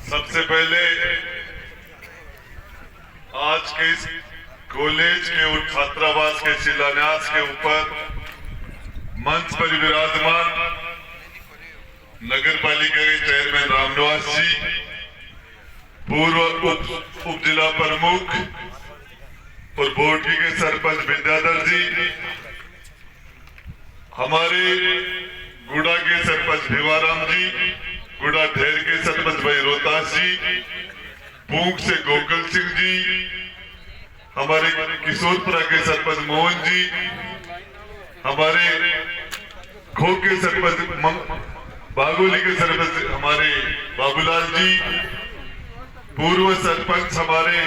सबसे पहले आज के इस कॉलेज के और छात्रावास के शिलान्यास के ऊपर मंच पर विराजमान नगर पालिका के चेयरमैन रामनिवास जी, पूर्व उप जिला प्रमुख और बोर्ड के सरपंच विद्याधर जी, हमारे गुड़ा के सरपंच भिवाराम जी, गुड़ा ढेर के सरपंच भाई रोहतास जी, पूंख से गोकुल सिंह जी, हमारे किशोरपुरा के सरपंच मोहन जी, हमारे खो के सरपंच बागोली के सरपंच हमारे बाबूलाल जी, पूर्व सरपंच हमारे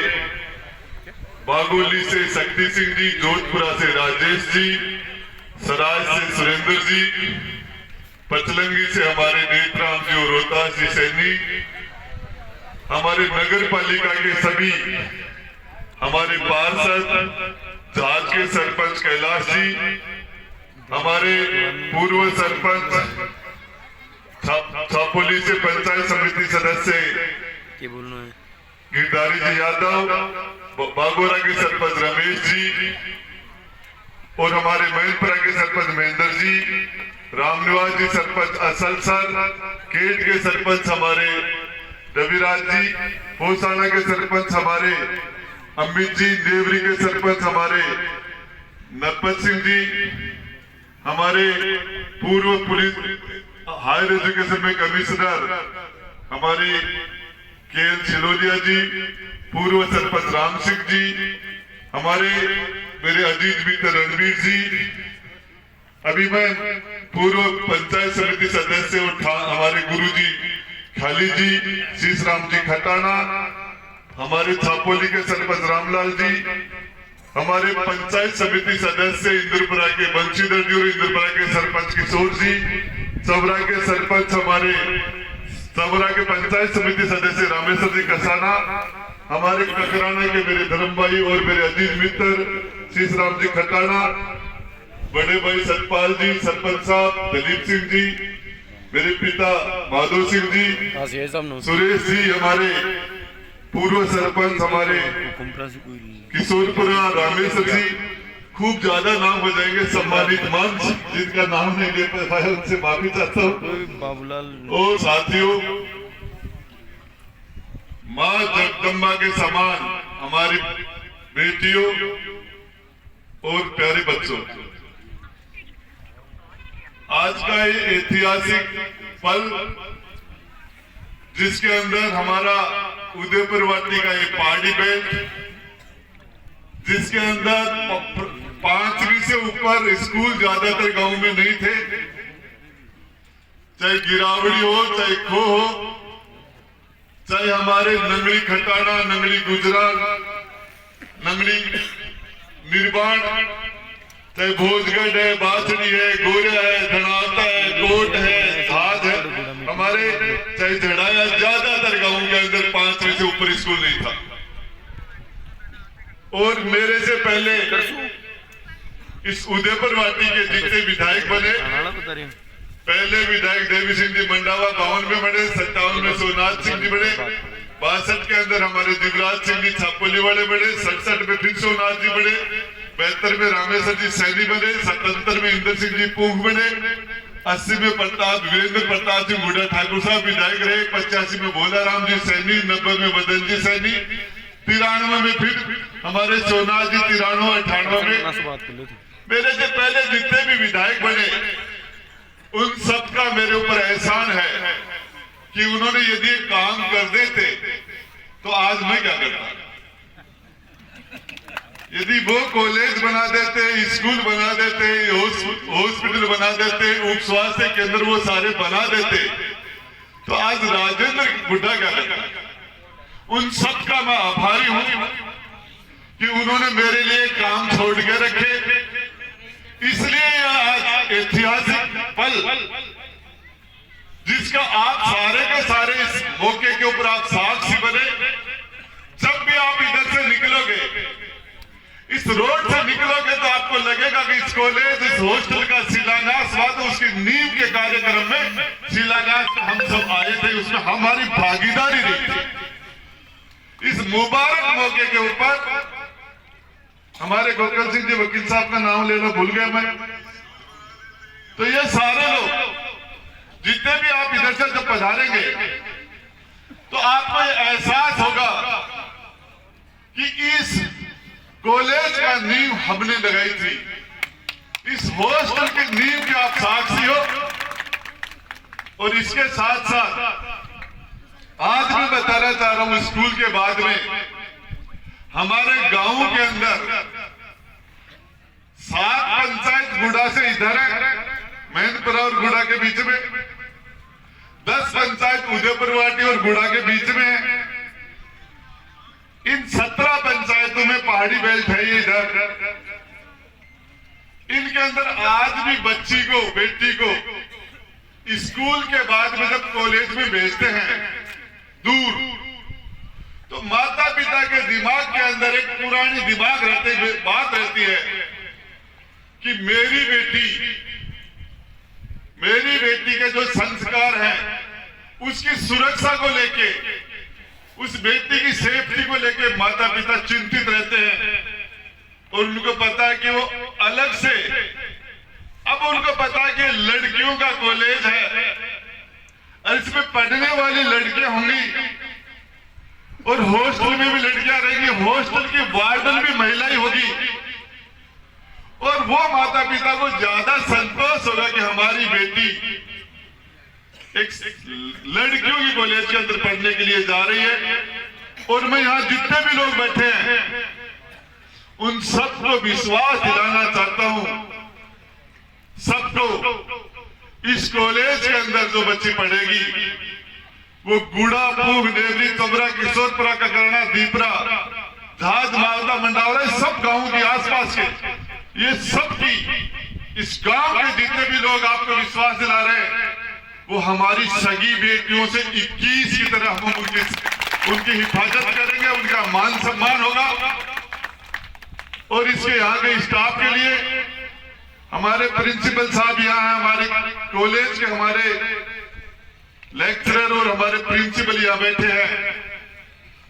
बागोली से शक्ति सिंह जी, जोधपुरा से राजेश जी, सराय से सुरेंद्र जी, पचलंगी से हमारे नेतराम जी और रोहतास जी सैनी, हमारे नगर पालिका के सभी हमारे पार्षद, जहाज के सरपंच कैलाश जी, हमारे पूर्व सरपंच छापोली से पंचायत समिति सदस्य गिरधारी जी यादव, बागोरा के सरपंच रमेश जी और हमारे महेंद्रपुरा के सरपंच महेंद्र जी, रामनिवास जी सरपंच असल सर, केट के सरपंच हमारे रविराज जी, होसाना के सरपंच हमारे अमित जी, देवरी के सरपंच हमारे नरपत सिंह जी, हमारे पूर्व पुलिस हायर एजुकेशन में कमिश्नर हमारे केएल छिलोलिया जी, पूर्व सरपंच राम सिंह जी, हमारे मेरे अजीज मित्र रणवीर जी, अभी मैं पूर्व पंचायत समिति सदस्य और हमारे गुरुजी खाली जी, शीश राम जी खटाना, हमारे छापोली के सरपंच रामलाल जी, हमारे पंचायत समिति सदस्य इंद्रपुरा के बंशीधर जी और इंद्रपुरा के सरपंच किशोर जी, सबरा के सरपंच हमारे सबरा के पंचायत समिति सदस्य रामेश्वर जी कसाना, हमारे ककराना के मेरे धर्म भाई और मेरे अजीज मित्र शीश राम जी खटाना, बड़े भाई सतपाल जी, सरपंच साहब दलीप सिंह जी, मेरे पिता माधव सिंह जी, सुरेश जी, हमारे पूर्व सरपंच हमारे किशोरपुरा रामेश्वर जी, खूब ज्यादा नाम हो जाएंगे, सम्मानित मंच जिनका नाम नहीं ले पाया उनसे माफी चाहता हूँ। बाबूलाल और साथियों, माँ जगदम्बा के समान हमारी बेटियों और प्यारे बच्चों, आज का ये ऐतिहासिक पल जिसके अंदर हमारा उदयपुर वाटी का ये पहाड़ी बेल्ट, जिसके अंदर 5वीं से ऊपर स्कूल ज्यादातर गांव में नहीं थे, चाहे गिरावड़ी हो, चाहे खो हो, चाहे हमारे नंगली खटाना, नंगली गुजरात, नंगली निर्वाण, चाहे भोजगढ़ है, बासड़ी है, गोरिया है, धनाता है, कोट है, धाज है, हमारे चाहे झड़ाया, ज्यादातर गांवों के अंदर 5वीं से ऊपर स्कूल नहीं था। और मेरे से पहले इस उदयपुर वाटी के जितने विधायक बने, पहले विधायक देवी सिंह जी मंडावा 52 में बने, 57 में सोमनाथ सिंह जी बने, 62 के अंदर हमारे दिवराज सिंह जी छापोली वाले बने, 67 में फिर सोमनाथ जी बने, 72 में रामेश्वर जी सैनी बने, 77 में इंद्र सिंह जी पूंख बने, 80 में वीरेंद्र प्रताप सिंह गुड़ा ठाकुर साहब विधायक रहे, 85 में भोला राम जी सैनी, 90 में मदन जी सैनी, 93 में फिर हमारे सोमनाथ जी, 93, 98 में मेरे से पहले जितने भी विधायक बने, उन सबका मेरे ऊपर एहसान है कि उन्होंने यदि काम कर देते तो आज मैं क्या करता। यदि वो कॉलेज बना देते, स्कूल बना देते, हॉस्पिटल बना देते, उप स्वास्थ्य केंद्र वो सारे बना देते, तो आज राजेंद्र बुड्ढा क्या करता। उन सबका मैं आभारी हूं कि उन्होंने मेरे लिए काम छोड़ के रखे। इसलिए आज ऐतिहासिक पल जिसका आप सारे के सारे इस मौके के ऊपर आप साक्षी बने, जब भी आप इधर से निकलोगे, इस रोड से निकलोगे तो आपको लगेगा कि इस कॉलेज, इस हॉस्टल का शिलान्यास हुआ, तो उसकी नींव के कार्यक्रम में शिलान्यास हम सब आए थे, उसमें हमारी भागीदारी रही थी। इस मुबारक मौके के ऊपर हमारे गोकल सिंह जी वकील साहब का नाम ले लो, भूल गए मैं, तो ये सारे लोग जितने भी आप इधर से जब पधारेंगे तो आपको ये एहसास होगा कि इस कॉलेज का नींव हमने लगाई थी, इस हॉस्टल की नींव के आप साक्षी हो। और इसके साथ साथ आज मैं बताना चाह रहा हूं, स्कूल के बाद में हमारे गांव के अंदर 7 पंचायत गुड़ा से इधर है, महेंद्रपुरा और गुड़ा के बीच में, 10 पंचायत उदयपुर वाटी और गुड़ा के बीच में है। इन 17 पंचायतों में पहाड़ी बेल्ट है ये इधर। इनके अंदर आज भी बच्ची को, बेटी को स्कूल के बाद में जब कॉलेज में भेजते हैं दूर, तो माता पिता के दिमाग के अंदर एक पुरानी दिमाग बात रहती है कि मेरी बेटी के जो संस्कार हैं, उसकी सुरक्षा को लेके, उस बेटी की सेफ्टी को लेके माता पिता चिंतित रहते हैं। और उनको पता है कि वो अलग से, अब उनको पता है कि लड़कियों का कॉलेज है और इसमें पढ़ने वाली लड़कियां होंगी और हॉस्टल में भी लड़कियां रहेंगी, हॉस्टल की वार्डन भी महिला ही होगी। और वो माता पिता को ज्यादा संतोष होगा कि हमारी बेटी एक लड़कियों की कॉलेज के अंदर पढ़ने के लिए जा रही है। और मैं यहाँ जितने भी लोग बैठे हैं उन सबको विश्वास दिलाना चाहता हूं, सबको इस कॉलेज के अंदर जो बच्ची पढ़ेगी वो गुड़ा, पूग, देवरी, तबरा, किशोरपुरा, ककरना, दीपरा, झाज, मावदा, मंडावरा, सब गांव के आसपास के, ये सब की, इस गांव के जितने भी लोग आपको विश्वास दिला रहे हैं वो हमारी सगी बेटियों से 21 की तरह हम उनकी हिफाजत करेंगे, उनका मान सम्मान होगा। और इसके यहाँ के स्टाफ के लिए हमारे प्रिंसिपल साहब यहाँ हैं, हमारे कॉलेज के हमारे लेक्चरर और हमारे प्रिंसिपल यहाँ बैठे हैं।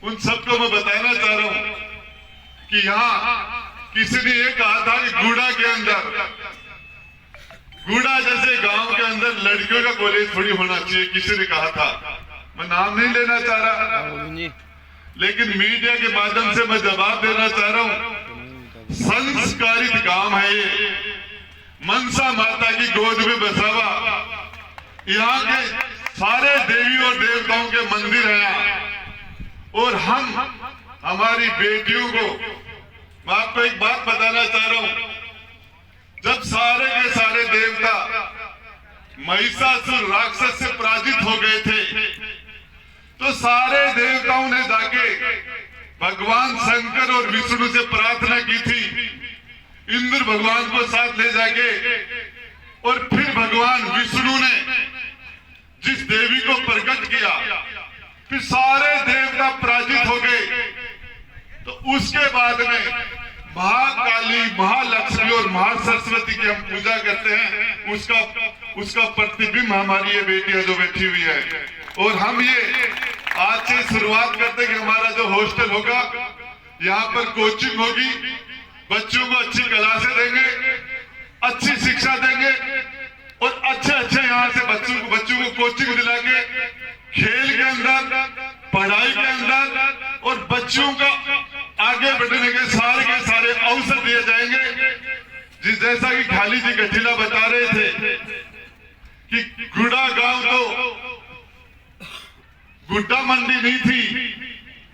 उन सबको मैं बताना चाह रहा हूं कि यहाँ किसी ने ये कहा था कि गुड़ा के अंदर, गुड़ा जैसे गांव के अंदर लड़कियों का कॉलेज थोड़ी होना चाहिए, किसी ने कहा था। मैं नाम नहीं लेना चाह रहा, लेकिन मीडिया के माध्यम से मैं जवाब देना चाह रहा हूं। संस्कारित गांव है ये, मनसा माता की गोद में बसा हुआ, यहाँ के सारे देवी और देवताओं के मंदिर हैं। और हम हमारी बेटियों को, मैं आपको एक बात बताना चाह रहा हूं, जब सारे के सारे देवता महिषासुर राक्षस से पराजित हो गए थे, तो सारे देवताओं ने जाके भगवान शंकर और विष्णु से प्रार्थना की थी, इंद्र भगवान को साथ ले जाके। और फिर भगवान विष्णु ने जिस देवी को प्रकट किया, फिर सारे देवता पराजित हो गए। तो उसके बाद में महाकाली, महालक्ष्मी और महासरस्वती की हम पूजा करते हैं, उसका प्रतिबिंब हमारी ये बेटियां जो बैठी हुई है। और हम ये आज से शुरुआत करते हैं कि हमारा जो हॉस्टल होगा, यहाँ पर कोचिंग होगी, बच्चों को अच्छी क्लासें देंगे, अच्छी शिक्षा देंगे और अच्छे यहाँ से बच्चों को कोचिंग दिला के खेल के अंदर, पढ़ाई के अंदर और बच्चों का आगे बढ़ने के सारे अवसर दिए जाएंगे। जैसा कि खाली जी गठिला बता रहे थे कि गुड़ा गांव तो गुड्डा मंडी नहीं थी,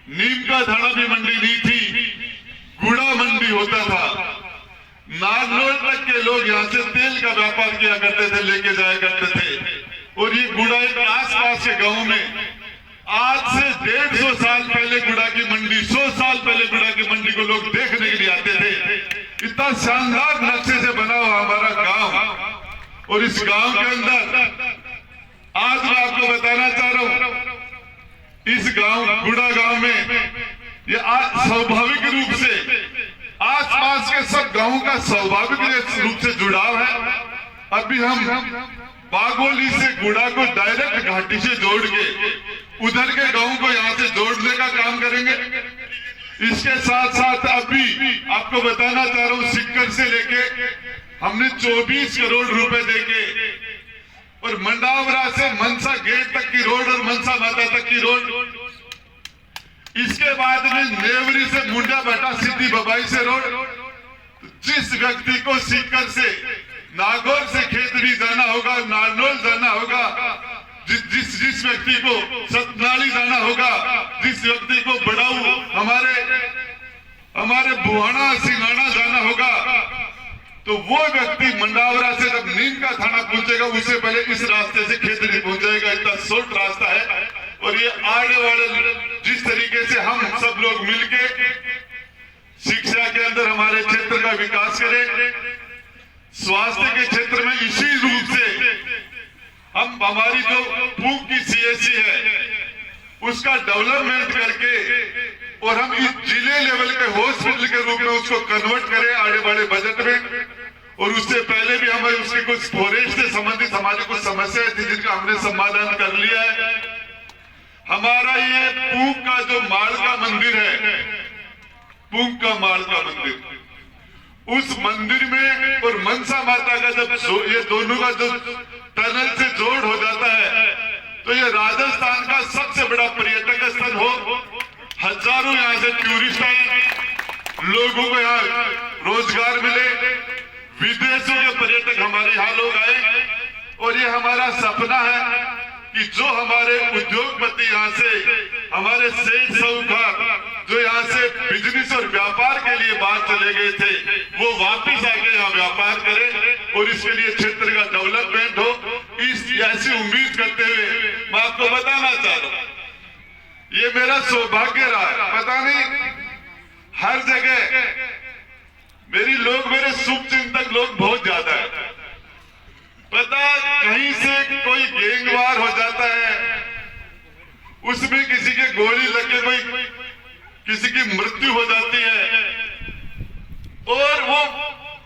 नीम का धड़ा भी मंडी नहीं थी, गुड़ा मंडी होता था। नागलोर तक के लोग यहाँ से तेल का व्यापार किया करते थे, लेके जाया करते थे। और ये गुड़ा एक आसपास के गांव में आज से 150 साल पहले गुड़ा की मंडी, 100 साल पहले गुड़ा की मंडी को लोग देखने के लिए आते थे। इतना शानदार नक्शे से बना हुआ हमारा गांव। और इस गांव के अंदर आज मैं आपको बताना चाह रहा हूं, इस गांव गुड़ा गांव में ये स्वाभाविक रूप से आसपास आसपास के सब गांवों का स्वाभाविक रूप से जुड़ाव है। अभी हम बागोली से गुड़ा को डायरेक्ट घाटी से जोड़ के उधर के गांव को यहाँ से जोड़ने का काम करेंगे। इसके साथ साथ अभी आपको बताना चाह रहा हूँ, सिक्कर से लेके हमने 24 करोड़ रुपए देके और मंडावरा से मनसा गेट तक की रोड और मनसा माता तक की रोड, इसके बाद में नेवरी से मुंडा भट्टा सीधी बबाई से रोड। जिस व्यक्ति को सीकर से नागौर से खेतड़ी जाना होगा, नारनौल जाना होगा, जिस व्यक्ति को सतनाली जाना होगा, जिस व्यक्ति को बड़ाऊ हमारे बुहाना सिंगाना जाना होगा, तो वो व्यक्ति मंडावरा से जब नीम का थाना पहुंचेगा उससे पहले इस रास्ते से खेतड़ी पहुंचेगा। इतना शॉर्ट रास्ता है। और ये आने वाले जिस तरीके से हम सब लोग मिलके शिक्षा के अंदर हमारे क्षेत्र का विकास करें, स्वास्थ्य के क्षेत्र में इसी रूप से हम हमारी जो पूंग की सीएससी है उसका डेवलपमेंट करके और हम इस जिले लेवल के हॉस्पिटल के रूप में उसको कन्वर्ट करें आने वाले बजट में। और उससे पहले भी हमें उसकी कुछ फॉरेस्ट से संबंधित हमारी कुछ समस्याएं थी जिनका हमने समाधान कर लिया है। हमारा ये पूंग का जो मालका मंदिर है, पूंग का मालका मंदिर, उस मंदिर में और मनसा माता का जब ये दोनों का जो टनल से जोड़ हो जाता है तो ये राजस्थान का सबसे बड़ा पर्यटक स्थल हो। हजारों यहाँ से टूरिस्ट आए, लोगों को यहाँ रोजगार मिले, विदेशों के पर्यटक हमारे यहाँ लोग आए। और ये हमारा सपना है कि जो हमारे उद्योगपति यहाँ से, हमारे सेठ साहूकार जो यहाँ से बिजनेस और व्यापार के लिए बाहर चले गए थे, वो वापस आके यहाँ व्यापार करें और इसके लिए क्षेत्र का डेवलपमेंट हो। इस ऐसी उम्मीद करते हुए मैं आपको बताना चाह रहा हूँ, ये मेरा सौभाग्य रहा है। पता नहीं हर जगह मेरे शुभ चिंतक लोग बहुत ज्यादा है। पता कहीं से कोई गैंगवार हो जाता है, उसमें किसी के गोली लग के कोई किसी की मृत्यु हो जाती है और वो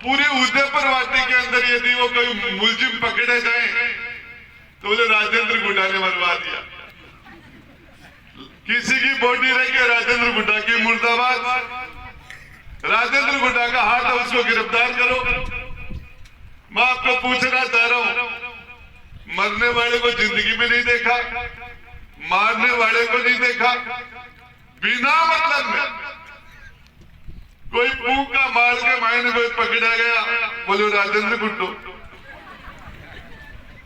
पूरी उदयपुर वाटी के अंदर यदि वो कोई मुलजिम पकड़े जाए तो बोले राजेंद्र गुड्डा ने मरवा दिया। किसी की बॉडी रह के राजेंद्र गुड्डा की मुर्दाबाद, राजेंद्र गुड्डा का हाथ है उसको गिरफ्तार करो। मैं आपको पूछना चाह रहा हूं, मरने वाले को जिंदगी में नहीं देखा, मारने वाले को नहीं देखा, बिना मतलब में कोई पूंग का मार के मायने में पकड़ा गया, बोलो राजेंद्र गुड्डो।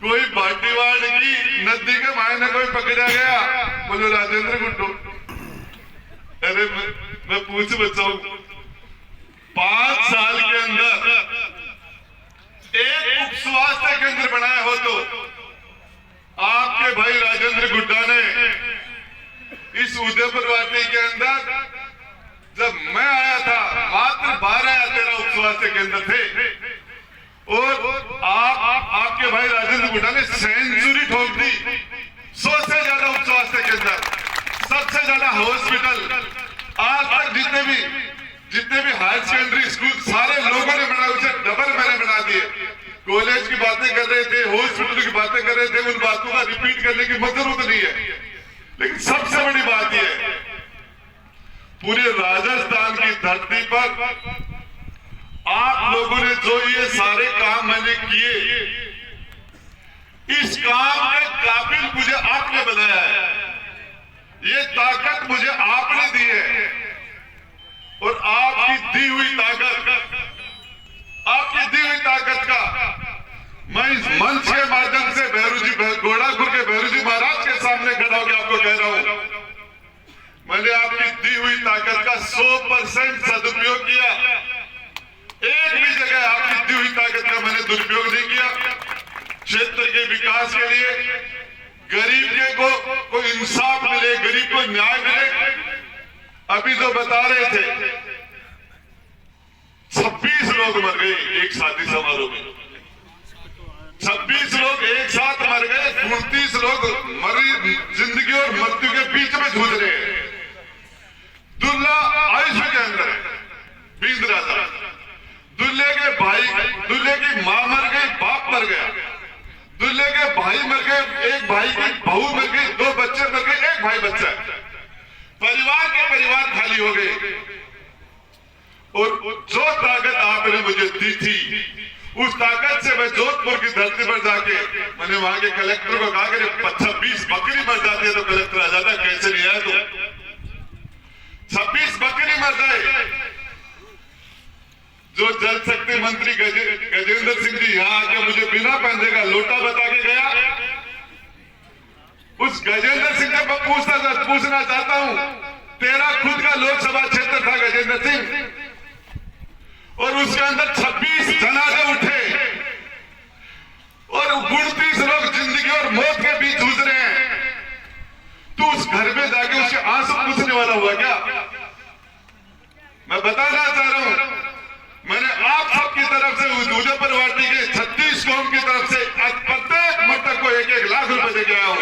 कोई बाटीवाड़ की नदी के मायने कोई पकड़ा गया, बोलो राजेंद्र गुड्डो। अरे मैं पूछ बचाऊं, 5 साल के अंदर एक उप स्वास्थ्य केंद्र बनाया हो तो आपके भाई राजेंद्र गुड्डा ने इस उदयपुर वाटी के अंदर, जब मैं आया था मात्र 12 या 13 उप स्वास्थ्य केंद्र थे और आपके भाई राजेंद्र गुड्डा ने सेंचुरी ठोक दी। 100 से ज्यादा उप स्वास्थ्य केंद्र, सबसे ज्यादा हॉस्पिटल, आज तक जितने भी हायर सेकेंडरी स्कूल सारे लोगों ने बनाया, उसे डबल मैंने बना दिए। कॉलेज की बातें कर रहे थे, हॉस्पिटल की बातें कर रहे थे, उन बातों का रिपीट करने की जरूरत नहीं है। लेकिन सबसे बड़ी बात यह है, पूरे राजस्थान की धरती पर आप लोगों ने जो ये सारे काम मैंने किए, इस काम के काबिल मुझे आपने बनाया है, ये ताकत मुझे आपने दी है। और आपकी दी हुई ताकत का मैं इस मंच के माध्यम से घोड़ाखुर के भैरू जी महाराज के सामने खड़ा होकर आपको कह रहा हूं, मैंने आपकी दी हुई ताकत का 100% सदुपयोग किया। एक भी जगह आपकी दी हुई ताकत का मैंने दुरुपयोग नहीं किया। क्षेत्र के विकास के लिए, गरीब के को इंसाफ मिले, गरीब को न्याय मिले। अभी जो बता रहे थे 26 लोग मर गए एक शादी समारोह में, 26 लोग एक साथ मर गए, 29 लोग मरी जिंदगी और मृत्यु के बीच में जूझ रहे हैं। दुर्ला आयुष के अंदर है, 20 राजा भाई बच्चा है, परिवार के परिवार खाली हो गए। और जो ताकत आपने मुझे दी थी, उस ताकत से मैं जोधपुर की धरती पर जाके मैंने वहां के कलेक्टर को कहा कि 26 बकरी मर जाती है तो कलेक्टर आ जाता, कैसे नहीं आया? तो 26 बकरी मर जाए। जो जल शक्ति मंत्री गजेंद्र सिंह जी यहाँ आके मुझे बिना पहनने का लोटा बता के गया, उस गजेंद्र सिंह से मैं पूछना चाहता हूं, तेरा खुद का लोकसभा क्षेत्र था गजेंद्र सिंह, और उसके अंदर 26 जनाजे उठे और 29 लोग जिंदगी और मौत के बीच जूझ रहे हैं। तू उस घर में जाके उसके आंसू पूछने वाला हुआ क्या? मैं बताना चाह रहा हूं, मैंने आप सबकी तरफ से उदयपुर वाटी के 36 कौम की तरफ से प्रत्येक मृतक को 1-1 लाख रुपए दे गया हूं।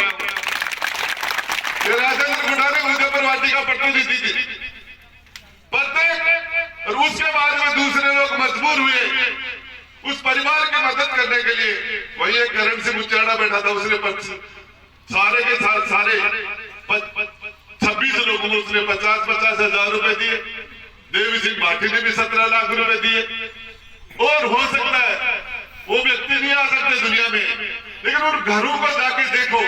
राजेंद्र गुड़ा ने उदयपुर वाटी का प्रतिनिधि दी थी प्रत्येक, और उसके बाद में दूसरे लोग मजबूर हुए उस परिवार की मदद करने के लिए। वही एक करण सिंह मुचाड़ा बैठा था, उसने सारे के सारे 26 लोगों को उसने 50-50 हजार रुपए दिए। देवी सिंह भाटी ने भी 17 लाख रुपए दिए। और हो सकता है वो व्यक्ति नहीं आ सकते दुनिया में, लेकिन उन घरों को जाके देखो।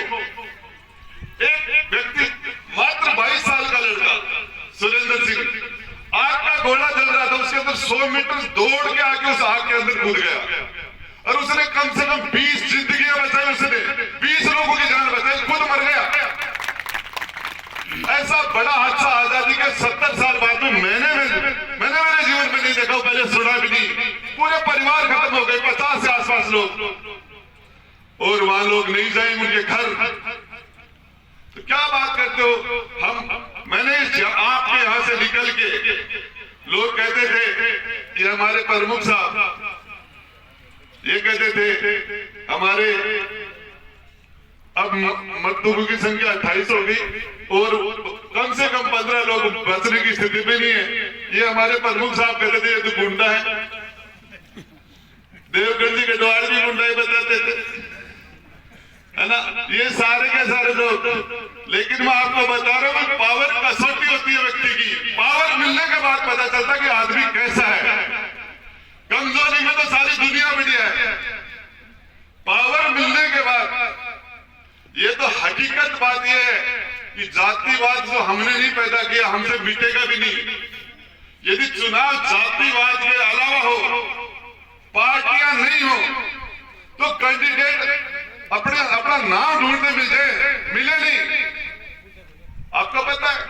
एक व्यक्ति मात्र 22 साल का लड़का सुरेंद्र सिंह, आग का गोला जल रहा था, उसके अंदर 100 मीटर दौड़ के आके उस आग के अंदर कूद गया, और उसने कम से कम 20 जिंदगियां बचाई, उसने 20 लोगों की जान बचाई, खुद मर गया। ऐसा बड़ा हादसा आजादी के 70 साल बाद में मैंने मेरे जीवन में नहीं देखा, पहले सुना भी नहीं। पूरे परिवार खत्म हो गए, 50 से आसपास लोग, और वहां लोग नहीं जाएंगे उनके घर। तो क्या बात करते हो? मैंने आपके यहां से निकल के, लोग कहते थे कि हमारे प्रमुख साहब ये कहते थे हमारे अब मृतकों की संख्या 28 हो गई और कम से कम 15 लोग बचने की स्थिति में नहीं है। ये हमारे प्रमुख साहब कहते थे ये तो गुंडा है। देवगढ़ जी के द्वार भी गुंडा ही बताते थे, है ना? ये सारे के सारे लोग। लेकिन मैं आपको बता रहा हूं, पावर कसौटी होती है व्यक्ति की। पावर मिलने के बाद पता चलता कि आदमी कैसा है। कमजोरी में तो सारी दुनिया बढ़िया है, पावर मिलने के बाद ये तो हकीकत बात यह है कि जातिवाद जो हमने नहीं पैदा किया, हमसे मिटेगा भी नहीं। यदि चुनाव जातिवाद के अलावा हो, पार्टियां नहीं हो, तो कैंडिडेट अपना नाम ढूंढने मिले नहीं। आपको पता है,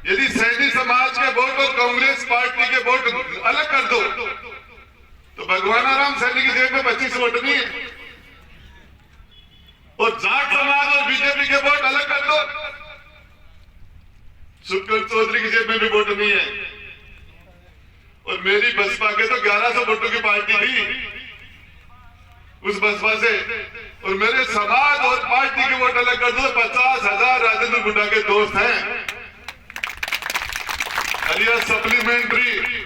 यदि सैनी समाज के वोट और कांग्रेस पार्टी के वोट अलग कर दो, तो भगवान राम सैनी की जेब में 25 वोट नहीं है, और जाट समाज और बीजेपी के वोट अलग कर दो, सुखदेव चौधरी की जेब में भी वोट नहीं है। और मेरी बसपा के तो 1100 वोटों की पार्टी थी उस बसपा से, और मेरे समाज और पार्टी के वोट अलग कर दो, 50,000 राजेंद्र गुड्डा के दोस्त हैं। अलिया सप्लीमेंट्री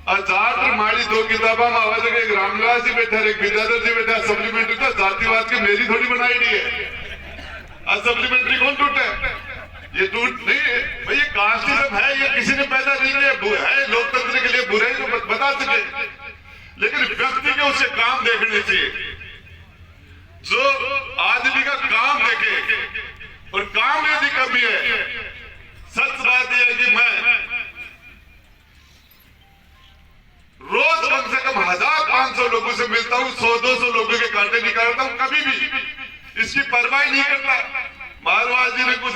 जाट माड़ी 2 किताबा में आवाज है, एक रामनिवास जी बैठा, एक विद्याधर जी बैठा। सप्लीमेंट्री तो जातिवाद की मेरी थोड़ी बनाई नहीं है। सप्लीमेंट्री कौन टूटे? ये टूट नहीं है भाई, ये कास्टिज्म है, ये किसी ने पैदा नहीं किया है। लोकतंत्र के लिए बुराई तो बता सके, लेकिन व्यक्ति के उसे काम देखने चाहिए। जो आदमी का काम देखे, और काम यदि कमी है, सच बात यह है कि मैं रोज कम से कम 1000-500 लोगों से मिलता हूं, 100-200 लोगों के कांटे निकालता हूं, कभी भी इसकी परवाह नहीं करता। मारवाड़ जी ने कुछ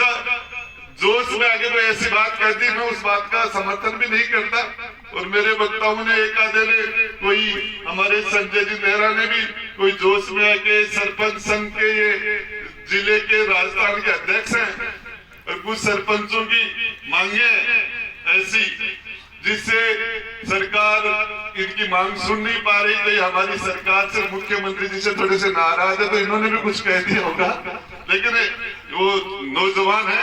जोश में आगे कोई ऐसी बात कह दी, मैं उस बात का समर्थन भी नहीं करता। और मेरे वक्ताओं ने एक आधे ने, कोई हमारे संजय जी नेहरा ने भी कोई जोश में आके सरपंच संघ के ये जिले के राजस्थान के अध्यक्ष हैं, और कुछ सरपंचों की मांगे ऐसी जिससे सरकार इनकी मांग सुन नहीं पा रही। तो हमारी सरकार से, मुख्यमंत्री जी से थोड़े से नाराज है, तो इन्होंने भी कुछ कह दिया होगा। लेकिन वो नौजवान है।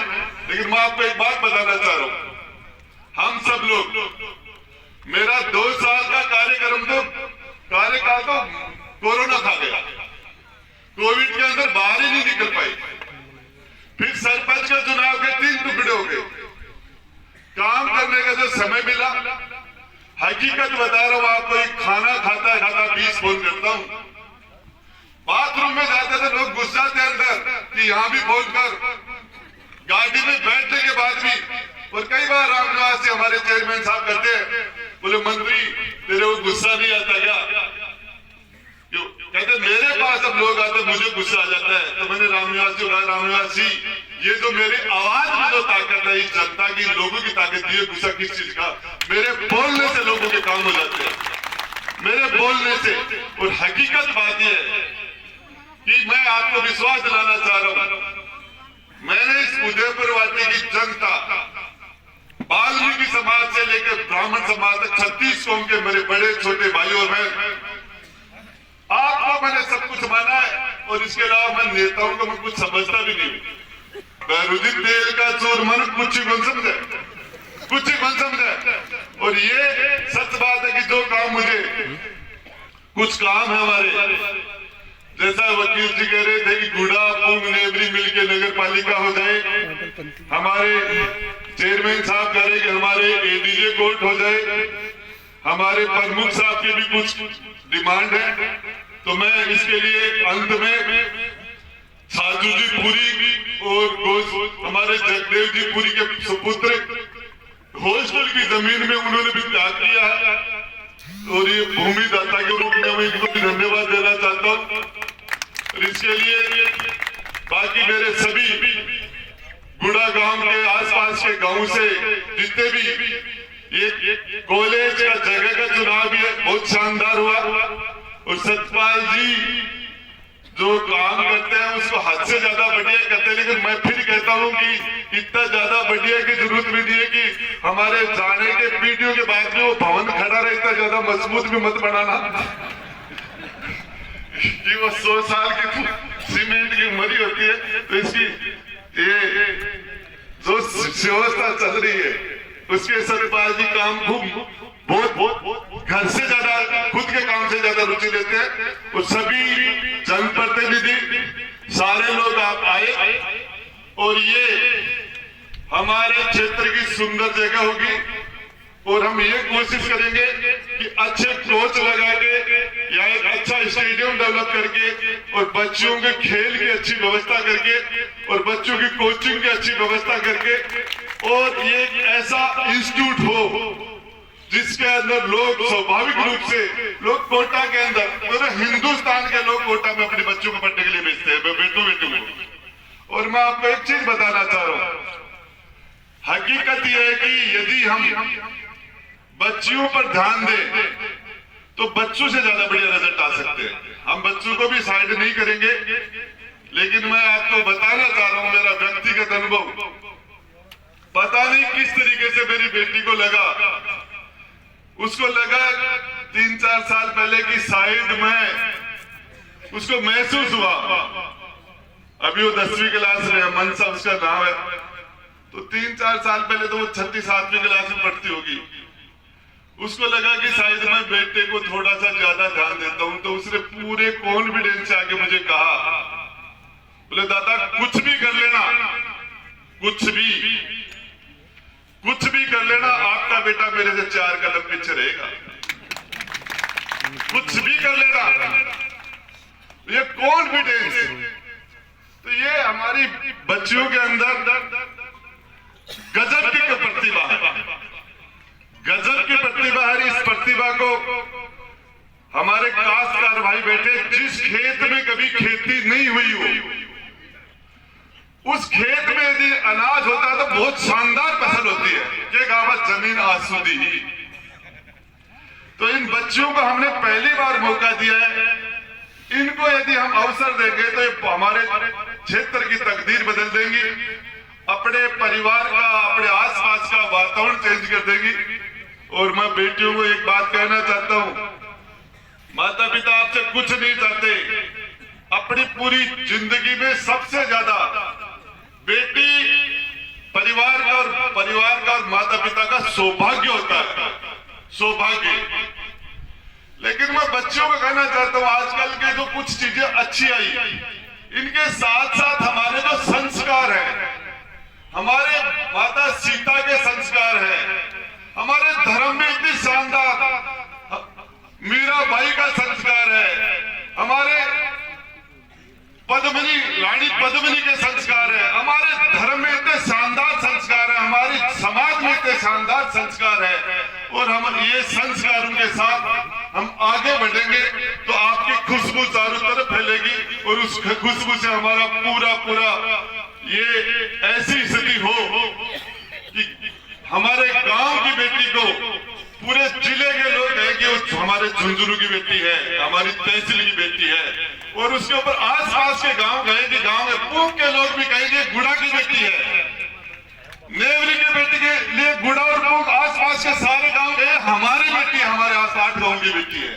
लेकिन मैं आपको एक बात बताना चाह रहा हूं, हम सब लोग, मेरा 2 साल का कार्यकाल तो कोरोना खा गया, कोविड के अंदर बाहर ही नहीं निकल पाई। फिर सरपंच के चुनाव के समय मिला, हकीकत बता रहा हूं आपको, एक खाना खाता 20 फोन करता हूं। बाथरूम में जाते थे लोग गुस्सा थे अंदर कि यहाँ भी फोन कर, गाड़ी में बैठने के बाद भी। और कई बार रामनिवास से हमारे चेयरमैन साहब कहते हैं, बोले मंत्री तेरे को गुस्सा नहीं आता क्या? क्यों? कहते मेरे पास अब लोग आते मुझे गुस्सा आ जाता है। तो मैंने रामनिवास को कहा, रामनिवास जी ये जो मेरे आवाज में जो ताकत है, इस जनता की, लोगों की ताकत दी है, गुस्सा किस चीज का? मेरे बोलने से लोगों के काम हो जाते हैं, मेरे बोलने से। और हकीकत बात यह है कि मैं आपको विश्वास दिलाना चाह रहा हूं, मैंने इस उदयपुर वाटी की जनता, वाल्मीकि समाज से लेकर ब्राह्मण समाज तक 36 कौम के मेरे बड़े छोटे भाई और बहन, आपको मैंने सब कुछ माना है। और इसके अलावा मैं नेताओं को मैं कुछ समझता भी नहीं हूं। बहरूद्दीन तेल का चोर मन कुछ ही बन समझे, कुछ ही बन समझे। और ये सच बात है कि जो काम मुझे, कुछ काम है हमारे, जैसा वकील जी कह रहे थे कि गुड़ा पूंग नेवरी मिलके नगर पालिका हो जाए, हमारे चेयरमैन साहब कह रहे कि हमारे एडीजे कोर्ट हो जाए, हमारे प्रमुख साहब की भी कुछ डिमांड है। तो मैं इसके लिए अंत में साजू जी पुरी और हमारे जगदेव जी पुरी के सुपुत्र हॉस्टल की जमीन में उन्होंने भी त्याग किया है, और ये भूमि दाता के रूप में मैं इनको भी धन्यवाद देना चाहता हूँ। और इसके लिए बाकी मेरे सभी गुड़ा गांव के आसपास के गांव से जितने भी, ये कॉलेज का जगह का चुनाव भी बहुत शानदार हुआ। और सतपाल जी जो काम करते हैं उसको हद से ज्यादा बढ़िया करते हैं, लेकिन मैं फिर कहता हूं कि इतना ज्यादा बढ़िया की जरूरत भी नहीं है कि हमारे जाने के वीडियो के बाद में वो भवन खड़ा रहे, इतना ज्यादा मजबूत भी मत बनाना कि वो 100 साल की सीमेंट की उम्र होती है। तो इसकी ये जो व्यवस्था चल रही है उसके सतपाल जी काम खूब बहुत घर से ज्यादा, खुद के काम से ज्यादा रुचि लेते हैं। और सभी जनप्रतिनिधि सारे लोग आप आए, और ये हमारे क्षेत्र की सुंदर जगह होगी। और हम ये कोशिश करेंगे कि अच्छे कोच लगा के या एक अच्छा स्टेडियम डेवलप करके, और बच्चों के खेल की अच्छी व्यवस्था करके, और बच्चों की कोचिंग की अच्छी व्यवस्था करके, और ये एक ऐसा इंस्टीट्यूट हो जिसके अंदर लोग स्वाभाविक रूप से, लोग कोटा के अंदर, पूरे हिंदुस्तान के लोग कोटा में अपने बच्चों को पढ़ने के लिए भेजते हैं, बेटों को। और मैं आपको एक चीज बताना चाह रहा हूं, हकीकत यह है कि यदि हम बच्चियों पर ध्यान दें तो बच्चों से ज्यादा बढ़िया रिजल्ट आ सकते हैं। हम बच्चों को भी साइड नहीं करेंगे, लेकिन मैं आपको बताना चाह रहा हूं मेरा व्यक्तिगत अनुभव। पता नहीं किस तरीके से मेरी बेटी को लगा, उसको लगा 3-4 साल पहले कि शायद मैं, उसको महसूस हुआ, अभी वो 10वीं क्लास में है, मनसा उसका नाम है, तो 3-4 साल पहले तो वो 6ठी-7वीं क्लास में पढ़ती होगी। उसको लगा कि शायद मैं बेटे को थोड़ा सा ज्यादा ध्यान देता हूं। तो उसने पूरे कॉन्फिडेंस से आके मुझे कहा, बोले दादा कुछ भी कर लेना, कुछ भी कर लेना, आपका बेटा मेरे से 4 कदम पीछे रहेगा, कुछ भी कर लेना। ये कॉन्फिडेंस, तो ये हमारी बच्चियों के अंदर गजब की प्रतिभा है, गजब की प्रतिभा है। इस प्रतिभा को हमारे काश्तकार भाई बैठे, जिस खेत में कभी खेती नहीं हुई हो, उस खेत में यदि अनाज होता है तो बहुत शानदार फसल होती है, ये गावत जमीन आसूदी ही। तो इन बच्चियों को हमने पहली बार मौका दिया है, इनको यदि हम अवसर देंगे तो ये हमारे क्षेत्र की तकदीर बदल देंगी, अपने परिवार का, अपने आसपास का वातावरण चेंज कर देगी। और मैं बेटियों को एक बात कहना चाहता हूं, माता पिता आपसे कुछ नहीं चाहते, अपनी पूरी जिंदगी में सबसे ज्यादा बेटी परिवार का और माता पिता का सौभाग्य होता है, सौभाग्य। लेकिन मैं बच्चों को कहना चाहता हूं, आजकल के जो कुछ चीजें अच्छी आई, इनके साथ साथ हमारे जो संस्कार है, हमारे माता सीता के संस्कार है, हमारे पद्मिनी, रानी पद्मिनी के संस्कार है, हमारे धर्म में इतने शानदार संस्कार है, हमारी समाज में इतने शानदार संस्कार है, और हम ये संस्कार उनके साथ हम आगे बढ़ेंगे तो आपकी खुशबू चारों तरफ फैलेगी, और उस खुशबू से हमारा पूरा ये ऐसी स्थिति हो कि हमारे गांव की बेटी को पूरे जिले के लोग कहेंगे वो हमारे झुंझुनू की बेटी है, हमारी तहसील की बेटी है, और उसके ऊपर आसपास के गांव कहेंगे, गांव में पूंग के लोग भी कहेंगे गुड़ा की बेटी है, नेवरी की बेटी के लिए गुड़ा और पूंग आसपास के सारे गांव कहे हमारी बेटी, हमारे आस 8 गांव की बेटी है,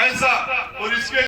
ऐसा। और इसके